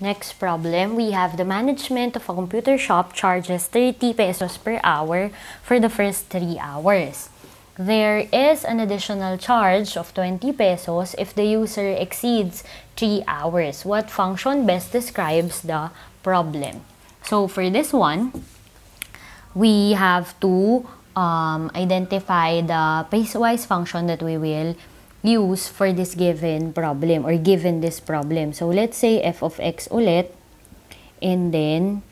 Next problem, we have the management of a computer shop charges 30 pesos per hour for the first 3 hours. There is an additional charge of 20 pesos if the user exceeds 3 hours. What function best describes the problem? So for this one, we have to identify the pairwise function that we will use for this given problem or given this problem. So let's say f of x ulit and then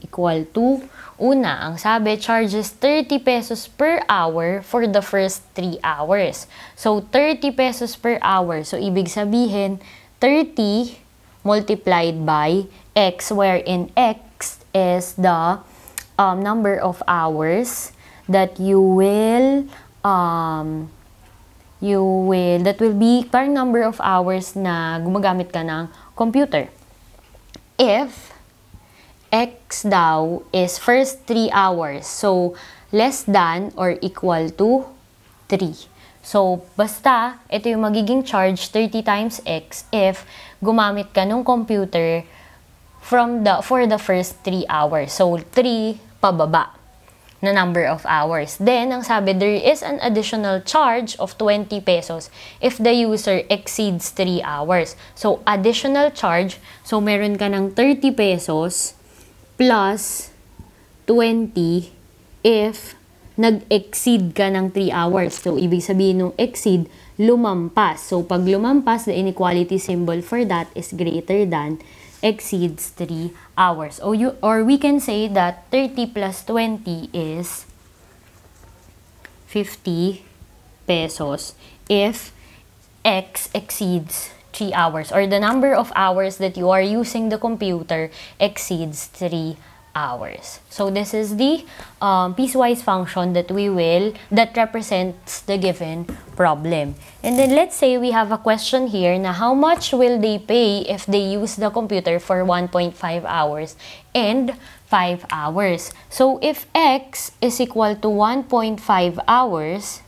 equal to, una, ang sabi, charges 30 pesos per hour for the first 3 hours. So 30 pesos per hour. So ibig sabihin, 30 multiplied by x, wherein x is the number of hours that that will be parang number of hours na gumagamit ka ng computer. If x daw is first 3 hours, so less than or equal to 3. So, basta, ito yung magiging charge 30 times x if gumamit ka ng computer for the first 3 hours. So, 3 pababa na number of hours. Then, ang sabi, there is an additional charge of 20 pesos if the user exceeds 3 hours. So, additional charge, so meron ka ng 30 pesos plus 20 if nag-exceed ka ng 3 hours. So, ibig sabihin ng exceed, lumampas. So, pag lumampas, the inequality symbol for that is greater than exceeds 3 hours. Or we can say that 30 plus 20 is 50 pesos if x exceeds 3 hours or the number of hours that you are using the computer exceeds 3 hours. So this is the piecewise function that represents the given problem. And then let's say we have a question here na how much will they pay if they use the computer for 1.5 hours and 5 hours. So if x is equal to 1.5 hours,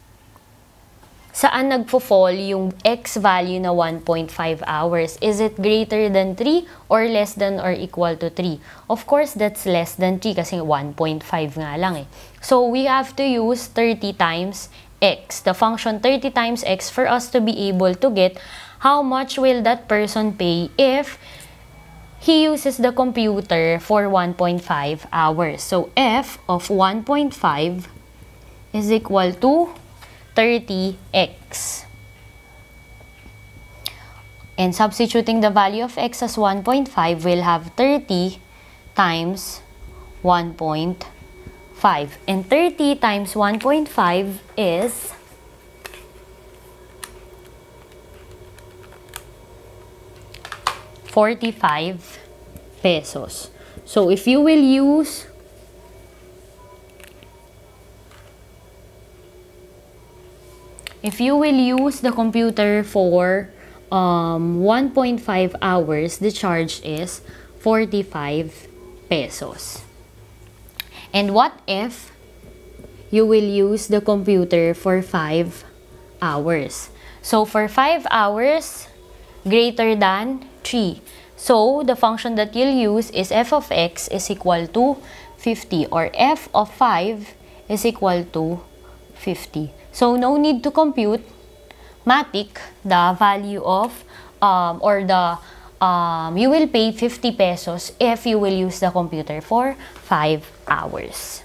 saan nagfo-fall yung x value na 1.5 hours? Is it greater than 3 or less than or equal to 3? Of course, that's less than 3 kasi 1.5 nga lang eh. So, we have to use 30 times x, the function 30 times x for us to be able to get how much will that person pay if he uses the computer for 1.5 hours. So, f of 1.5 is equal to 30x. And substituting the value of x as 1.5, we'll have 30 times 1.5. And 30 times 1.5 is 45 pesos. So if you will use the computer for 1.5 hours, the charge is 45 pesos. And what if you will use the computer for 5 hours? So for 5 hours, greater than 3. So the function that you'll use is f of x is equal to 50 or f of 5 is equal to 50. So, no need to compute matic the value of you will pay 50 pesos if you will use the computer for 5 hours.